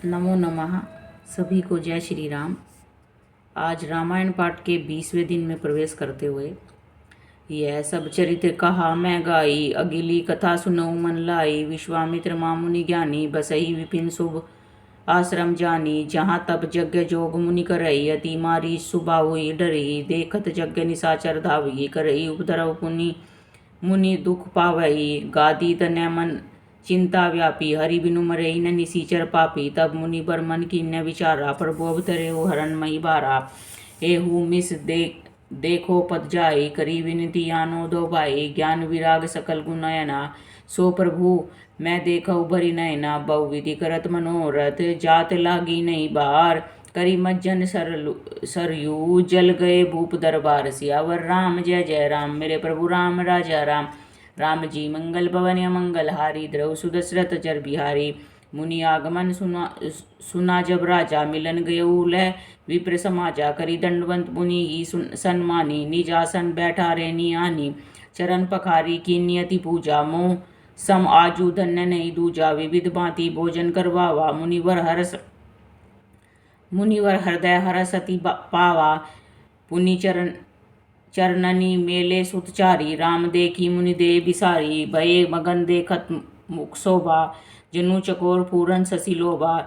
नमो नमः। सभी को जय श्री राम। आज रामायण पाठ के 20वें दिन में प्रवेश करते हुए यह सब चरित्र कहा मैं गाई, अगिली कथा सुनऊ मन लाई। विश्वामित्र मामुनि ज्ञानी, बसई विपिन शुभ आश्रम जानी। जहाँ तप यज्ञ जोग मुनि करई, अति मारी सुबा हुई डरई। देखत यज्ञ निशाचर धावई, करई उपद्रव पुनि मुनि दुख पावई। गादी तनय मन चिंता व्यापी, हरि बिनु मरई न निसीचर पापी। तब मुनि बर मन कीन्य विचारा, प्रभु अवतरे हो हरण मई बारा। एहू मिस देखो पद जाई, करी विनती आनो दो भाई। ज्ञान विराग सकल गुणयना, सो प्रभु मैं देखऊ भरी नयना। बहुविधि करत मनोरथ, जात लागी नहीं बार। करी मज्जन सरयू, जल गए भूप दरबार। सियावर राम जय जय राम, मेरे प्रभु राम राजा राम। राम जी मंगल भवन मंगल हारी, द्रव सुदशरथ जर बिहारी। मुनि आगमन सुना जब राजा, मिलन गयऊ लय विप्र समाजा। करी दंडवंत मुनि ही सन्मानी, निज आसन बैठा रेनी आनी। चरण पखारी की नियति पूजा, मोह सम आजू धन्य नहीं दूजा। विविध भांति भोजन करवावा, मुनिवर हृदय हरसति पावा। पुनि चरणनी मेले सुतचारी, राम देखी मुनि दे बिसारी। भये मगन देखत मुख शोभा, जनु चकोर पूरन शशि लोभा।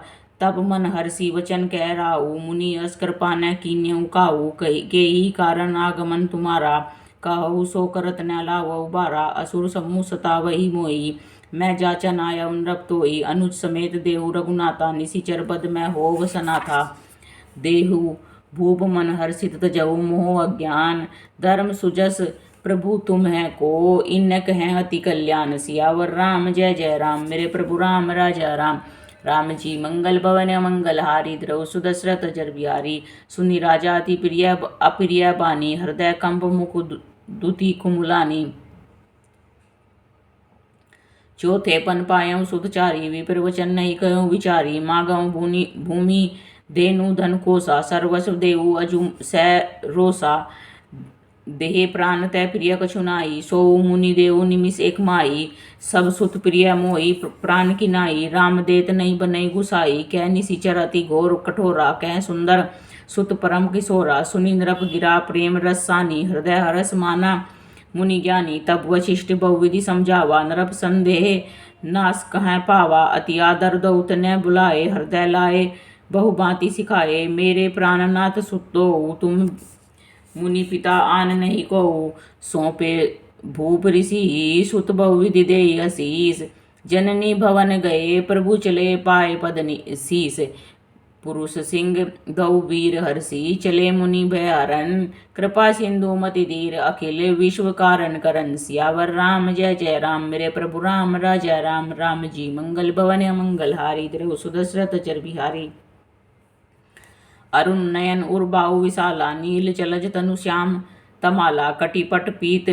तब मन हर्षि वचन कह राऊ, मुनि अस कृपा न कीन्यऊ काऊ। के ही कारण आगमन तुम्हारा, कहू सो करत न लावऊ बारा। असुर समूह सतावही मोई, मैं जाचन आया नृप तोई। अनुज समेत देहु रघुनाथा, निशिचर बद मैं होव सनाथा। देहु भूप मन हर्षित तजऊ, मोह अज्ञान धर्म सुजस। प्रभु तुम है को, इन कहें अति कल्याण। सियावर राम जय जय राम, मेरे प्रभु राम राजा राम। राम जी मंगल भवन मंगल हारी, द्रव सुदशरथ जर बिहारी। सुनि राजा अति प्रिय अप्रिय बानी, हृदय कंप मुख दुति कुमुलानी। चौथे पन पायऊ सुतचारी, विप्र वचन नहीं कहूँ विचारी। मागऊ भूमि देनु धन कोसा, सर्वस्व देऊ अजु सै रोसा। देहे प्राण तय प्रिय कछु नाई, सो मुनि देव निमिष एक माई। सब सुत प्रिय मोई, प्राण की नाई। राम देत नहीं बनई गुसाई, कह निशिचर अति घोर कठोरा। कह सुंदर सुत परम किशोरा, सुनि नृप गिरा प्रेम रस सानी। हृदय हरस माना मुनि ज्ञानी, तब वशिष्ठ बहुविधि समझावा। नृप संदेह नाश कह पावा, अति आदर दौत न बुलाए। हृदय लाए बहु भांति सिखाए, मेरे प्राणनाथ सुतो। तुम मुनि पिता आन नहीं को, सौंपे भूप ऋषि सुत बहुविधि दे आशीष। जननी भवन गए प्रभु चले, पाए पद शीस। पुरुष सिंह गौ वीर हर्षि, चले मुनि भयारन। कृपा सिंधु मति धीर, अखिल विश्व कारण करन। सियावर राम जय जय राम, मेरे प्रभु राम राजा राम। राम जी मंगल भवन मंगल हारी, द्रव सुदशरथ चर बिहारी। अरुण नयन उर्बाऊ विशाला, नील चलज तनु श्याम तमाला। कटिपट पीत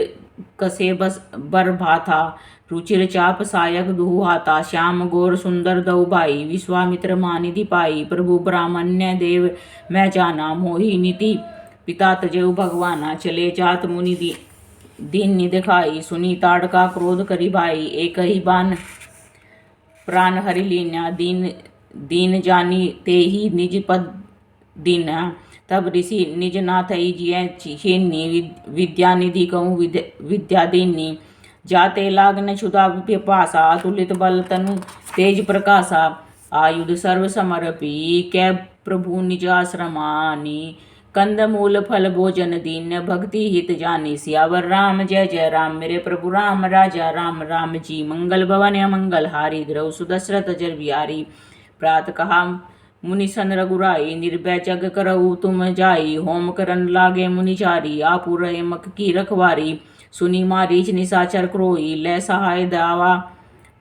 कसे बस बर भाथा, रुचिर चाप सायक दुहाता। श्याम गोर सुंदर दौ भाई, विश्वामित्र मानिधि पाई। प्रभु ब्राह्मण्य देव मैं जाना, मोहि नीति पिता तजेऊ भगवाना। चले जात मुनि दीन दिखाई, सुनी ताड़का क्रोध करी भाई। एक ही बान प्राण हरि लीन्या, दीन जानी ते ही निज पद दीना। तब ऋषि निज नाथ जिय छीनी, विद्या निधि कहूँ विद्या दीनी। जाते लागन क्षुधा पिपासा, अतुलित बल तनु तेज प्रकाशा। आयुध सर्व समर्पी, कै प्रभु निज आश्रमानी। कंद मूल फल भोजन दीन, भक्ति हित जानी। सियावर राम जय जय राम, मेरे प्रभु राम राजा राम। राम जी मंगल भवन मंगल हारी, द्रव सुदशरथ जर बिहारी। प्रात कहा मुनि सन रघुराई, निर्भय जग करऊ तुम जाई। होम करन लागे मुनिचारी, आपु रहे मक की रखवारी। सुनी मारीच निशाचर क्रोई, लय सहाय दावा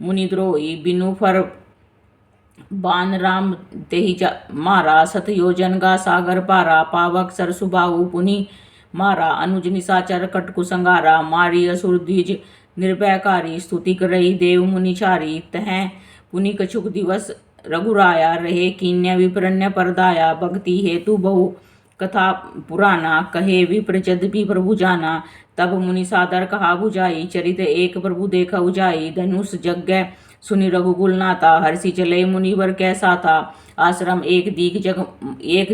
मुनि द्रोही। बिनु फर बान राम तेहि मारा, सत योजन गा सागर पारा। पावक सर सुबाहु पुनि मारा, अनुज निशाचर कटकु संगारा। मारी असुर द्विज निर्भयकारी, स्तुति करई देव मुनिचारी। तह पुनि कछुक दिवस रघुराया, रहे कीन्य विप्रण्य परदाया। भक्ति हेतु बहु कथा पुराना, कहे विप्र यद्यपि प्रभु जाना। तब मुनि सादर कहा बुझाई, चरित एक प्रभु देखा उजाई। धनुष यज्ञ सुनि रघुकुल नाथा, हर्षि चले मुनिवर कैसा था। आश्रम एक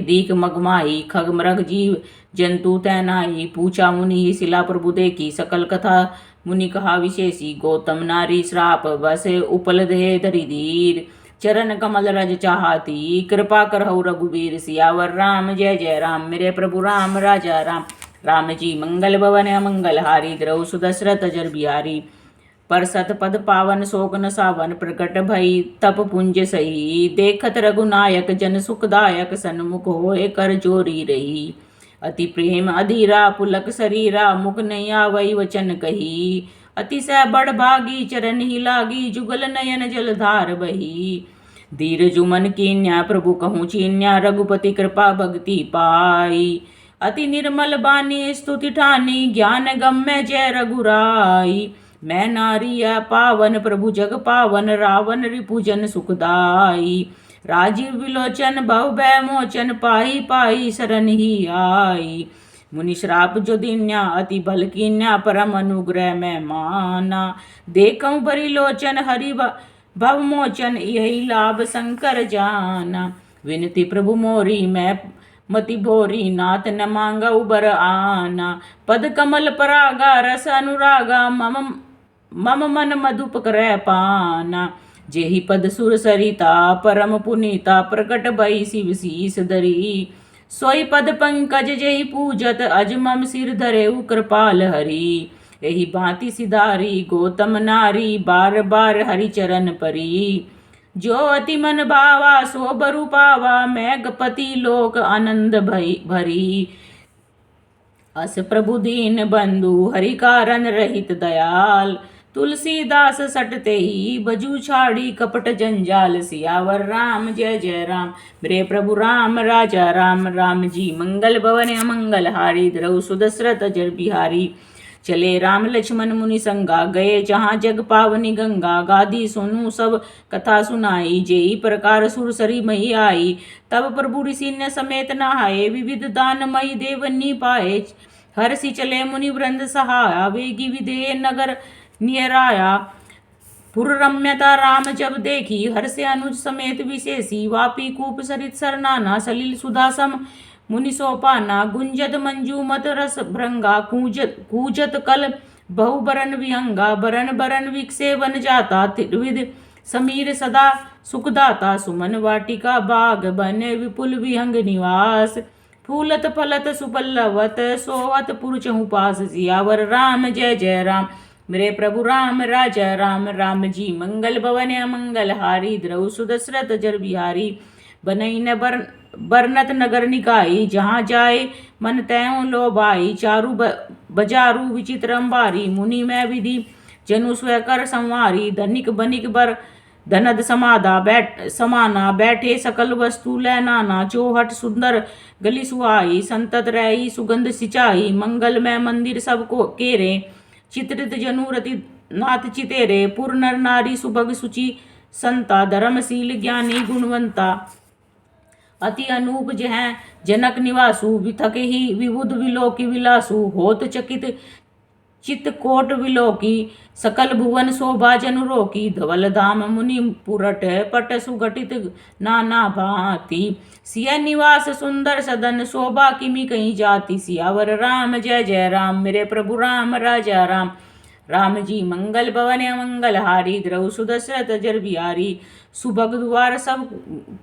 दीक मगमाही, खग मृग जीव जंतु तैनाही। पूछा मुनि ही शिला प्रभु देखी, सकल कथा मुनि कहा विशेषी। गौतम नारी श्राप बस उपल दे धरि धीर, चरण कमल रज चाहती। कृपा करहु रघुबीर, सियावर राम जय जय राम। मेरे प्रभु राम राजा राम, राम जी मंगल भवन अमंगल हारी। द्रौ सुदशरथ जर बिहारी, पर सतपद पावन शोक न सावन। प्रकट भई तप पुंज सही, देखत रघुनायक जन सुखदायक। सन्मुख होए कर जोरी रही, अति प्रेम अधीरा पुलक शरीरा। मुख नहीं आवई वचन कही, अतिशय बड़ भागी चरण ही लागी। जुगल नयन जलधार बही, धीर जुमन कीन्या प्रभु कहूँ चीन्या। रघुपति कृपा भक्ति पाई, अति निर्मल बानी स्तुति ठानी। ज्ञान गम्य जय रघुराई, मैं नारी पावन प्रभु जग पावन। रावण रिपुजन सुखदाई, राजीव विलोचन भव भय मोचन। पाई पाई शरण ही आई, मुनि श्राप जो दीन्या अति बल कीन्या। परम अनुग्रह मैं माना, देखऊं बरी लोचन हरि भव मोचन। यही लाभ शंकर जाना, विनती प्रभु मोरी मैं मति भोरी। नाथ न मांगा उबर आना, पद कमल परागा रस अनुरागा। मम मन मधुप करय पाना, जेहि पद सुर सरिता परम पुनीता। प्रकट भई शिव शीस धरी, सोई पद पंकज जेहि पूजत। अज मम सिर धरेउ कृपाल हरि, एहि भांति सिधारी। गौतम नारी बार बार हरि चरण परी, जो अति मन भावा सो बरु पावा। मैं गपति लोक आनंद भरी, अस प्रभु दीन बंधु हरि कारण रहित दयाल। तुलसीदास सटते ही बजू छाड़ी, कपट जंजाल। सियावर राम जय जय राम, मेरे प्रभु राम राजा राम। राम जी मंगल भवन अमंगल हारी, द्रौ सुदशरथ जर बिहारी। चले राम लक्ष्मण मुनि संगा, गए जहाँ जग पावनी गंगा। गादी सुनु सब कथा सुनाई, जेई प्रकार सुरसरी मही आई। तब प्रभु ऋषि ने समेत नहाए, विविध दान मई देवनी पाए। हर्षि चले मुनि वृंद सहाया, वेगी विधेय नगर नियराया। पुर रम्यता राम जब देखी, हर्षे अनुज समेत विशेषी। वापी कूप सरित सरनाना, सलिल सुधा सम मुनि सोपाना। गुंजत मंजू मत रस भृंगा, कूजत कल बहु बरन विहंगा। बरन बरन विकसे वन जाता, त्रिविध समीर सदा सुखदाता। सुमन वाटिका बाग बन, विपुल विहंग निवास। फूलत फलत सुपल्लवत, सोवत पुर चहु पास। सियावर राम जय जय राम, मेरे प्रभु राम राजा राम। राम जी मंगल भवन अमंगल हारी, द्रौ सुदशरथ जर बिहारी। बनई न बरनत नगर निकाई, जहाँ जाए मन त्यों लो भाई। चारु बजारू विचित्र अंबारी, मुनि मैं विधि जनु स्व कर संवारी। धनिक बनिक बर धनद समाना, बैठे सकल वस्तु लै नाना। चौहट सुंदर गली सुहाई, संतत रही सुगंध सिंचाई। मंगल में मंदिर सबको केरे, चित्रित जनु रति नाथ चितेरे। पुर नर नारी सुभग सुचि संता, धर्मशील ज्ञानी गुणवंता। अति अनूप जह जनक निवासु, विथक ही विबुध विलोकी विलासु। होत चकित चित कोट विलोकी, सकल भुवन शोभा जनु रोकी। धवल धाम मुनि पुरट, पट सुघटित नाना भांति। सिय निवास सुंदर सदन, शोभा किमि कहीं जाति। सियावर राम जय जय राम, मेरे प्रभु राम राजा राम। राम जी मंगल भवन अमंगल हारी, द्रौ सुदशरथ जर बिहारी। सुभग द्वार सब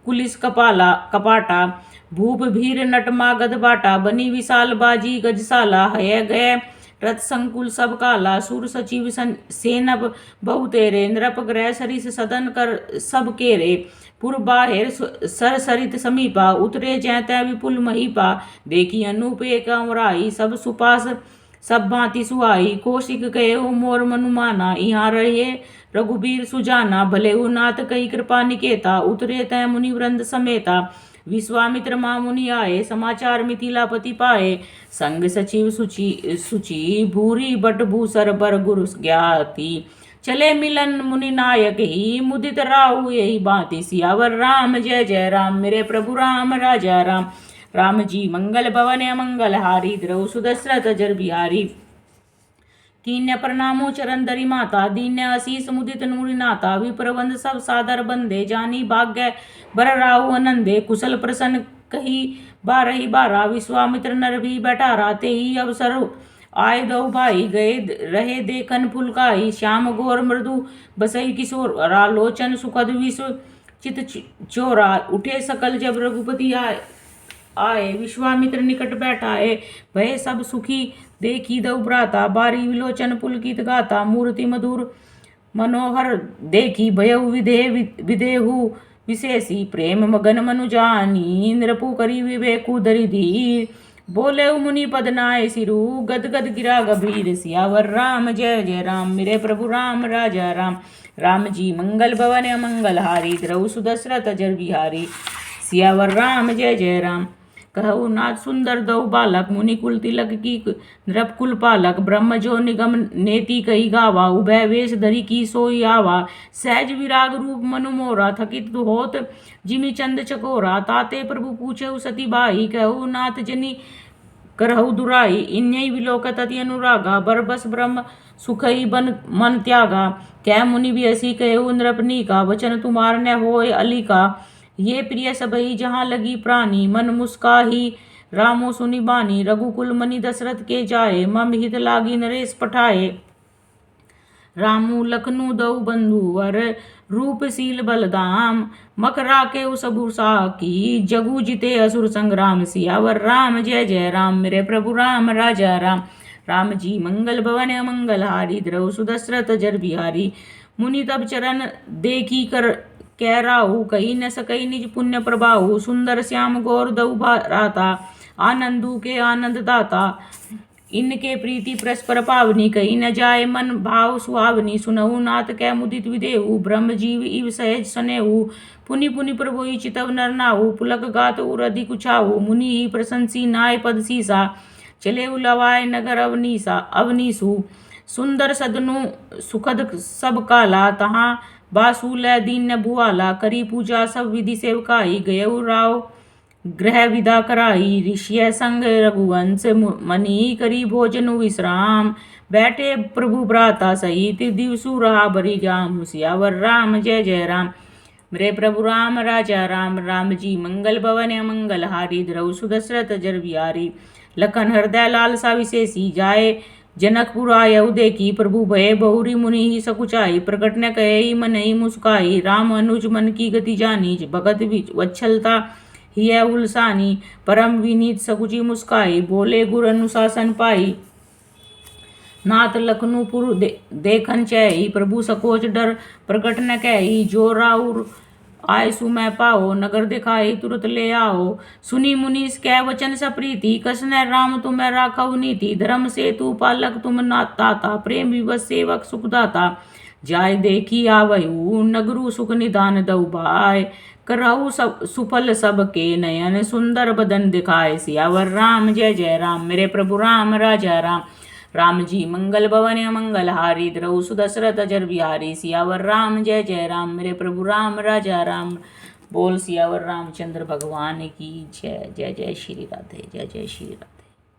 कुलिस कपाटा, भूप भीर नटमा गद बाटा। बनी विशाल बाजी गजशाला, हय गय रथ संकुल सब काला। सुर सचिव सेनब बहु तेरे, नृप ग्रह सरिस सदन कर सब केरे। पुर बाहिर सर सरित समीपा, उतरे जैतै विपुल महीपा। देखी अनूप एक अमराई, सब सुपास सब भांति सुहाई। कौशिक कहे मोर मनुमाना, यहाँ रहे रघुबीर सुजाना। भले नाथ कही कृपा निकेता, उतरे तय मुनि वृंद समेता। विश्वामित्र मुनि आए, समाचार मिथिलापति पाए। संग सचिव सुचि भूरी बट भूसर बर गुरु ज्ञाति। चले मिलन मुनि नायक ही, मुदित राहु यही भांति। सियावर राम जय जय राम, मेरे प्रभु राम राजा राम। राम जी मंगल भवन अमंगल हारी, द्रौ सुदशरथ जर बिहारी। कीन्य प्रणामो चरण धरि माता, दीन्य असीस मुदित नूरि नाता। विप्रबंध सब सादर बंदे, जानी भाग्य बर राहु आनंदे। कुशल प्रसन्न कही बारही बारा, विश्वामित्र नर भी बैठारा। तेहि अवसर आए दो भाई, गए रहे देखन फुलकाई। श्याम घोर मृदु बसई किशोरा, लोचन सुखद विश्व चित चोरा। उठे सकल जब रघुपति आए, विश्वामित्र निकट बैठाए। भय सब सुखी देखी दऊ भ्राता, बारी विलोचन पुलकित गाता। मूर्ति मधुर मनोहर देखी, भयउ विदेहु विशेषी। प्रेम मगन मनु जानी, नृपु करी विवेकु धरि धीर। बोले मुनि पद नाय सिरु, गद गद गिरा गंभीर। सियावर राम जय जय राम, मेरे प्रभु राम राजा राम। राम जी मंगल भवन अमंगल हारी, द्रऊ सुदशरथ जर बिहारी। सियावर राम जय जय राम। कहु नाथ सुंदर दऊ बालक, मुनि कुल तिलक की नृप कुल पालक। ब्रह्म जो निगम नेति कही गावा, उभय वेश धरि की सोई आवा। सहज विराग रूप मनु मोरा, थकित होत जिमि चंद चकोरा। ताते प्रभु पूछे सती बाई, कहु नाथ जनी करहु दुराई। इन्हीं विलोकत अति अनुरागा, बरबस ब्रह्म सुखई बन मन त्यागा। कै मुनि बियसी कहु नृपनी का, वचन तुम्हार न होय अली का। ये प्रिय सबही जहाँ लगी प्राणी, मन मुस्काही रामो सुनि बानी। रघुकुल मनि दशरथ के जाए, मम हित लागी नरेश पठाए। रामू लखनू दऊ बंधु वर, रूपशील बलदाम। मकरा के सबुसा की, जगु जिते असुर संग्राम। सियावर राम जय जय राम, मेरे प्रभु राम राजा राम। राम जी मंगल भवन अमंगल हारी, द्रऊ सुदशरथ जर बिहारी। मुनि तब चरण देखी कर कह राहु, कही न सकई निज पुण्य प्रभाहु। सुंदर श्याम गौर दऊ राता, आनंदू के आनंद दाता। इनके प्रीति परस्पर पावनी, कही न जाए मन भाव सुहावनी। सुनहु नाथ कै मुदित विदेहु, ब्रह्म जीव इव सहज सनेहु। पुनि पुनि प्रभुई चितव नर नाहु, पुलक गात उर अधिक उछाहु। मुनि ही प्रशंसी नाय पद सीसा, चले उलवाय नगर अवनीसु। सुंदर सदनु सुखद सब काला, तहाँ बासुल दीन भुआला। करी पूजा सब विधि सेवकाई, गयउ राव ग्रह विदा कराई। ऋषिय संग रघुवंश, मनी करी भोजन विश्राम। बैठे प्रभु भ्राता सहित, दिवसु रहा बरी जाम। सियावर राम जय जय राम, मेरे प्रभु राम राजा राम। राम जी मंगल भवन अमंगल हारी, द्रऊ सुदशरथ जर बिहारी। लखन हृदय लालसा विशेषी, जाए जनकपुर आयउ देखी। प्रभु भय बहुरी मुनि ही सकुचाई, प्रकट न कहे मन ही मुस्काई। राम अनुज मन की गति जानी, भगत वत्सलता ही उलसानी। परम विनीत सकुची मुस्काई, बोले गुर अनुशासन पाई। नाथ लखनपुर देखन चही, प्रभु सकोच डर प्रकट न कही। जो राउर आय सुमै पाओ, नगर दिखाई तुरत ले आओ। सुनी मुनीस कै वचन सप्रीति, कसने राम तुम्हें राखव नीति। धर्म से तू पालक तुम दाता, प्रेम विवश सेवक सुखदाता। जाय देखी आवहु, नगरु सुख निदान दऊ भाय। करहु सब सुफल सब के नयन, सुंदर बदन दिखाए। सियावर राम जय जय राम, मेरे प्रभु राम राजा राम। राम जी मंगल भवन अमंगल हारी, द्रऊ सुदशरथ जर बिहारी। सियावर राम जय जय राम, मेरे प्रभु राम राजा राम। बोल सियावर रामचंद्र भगवान की जय। जय जय श्री राधे, जय जय श्री राधे।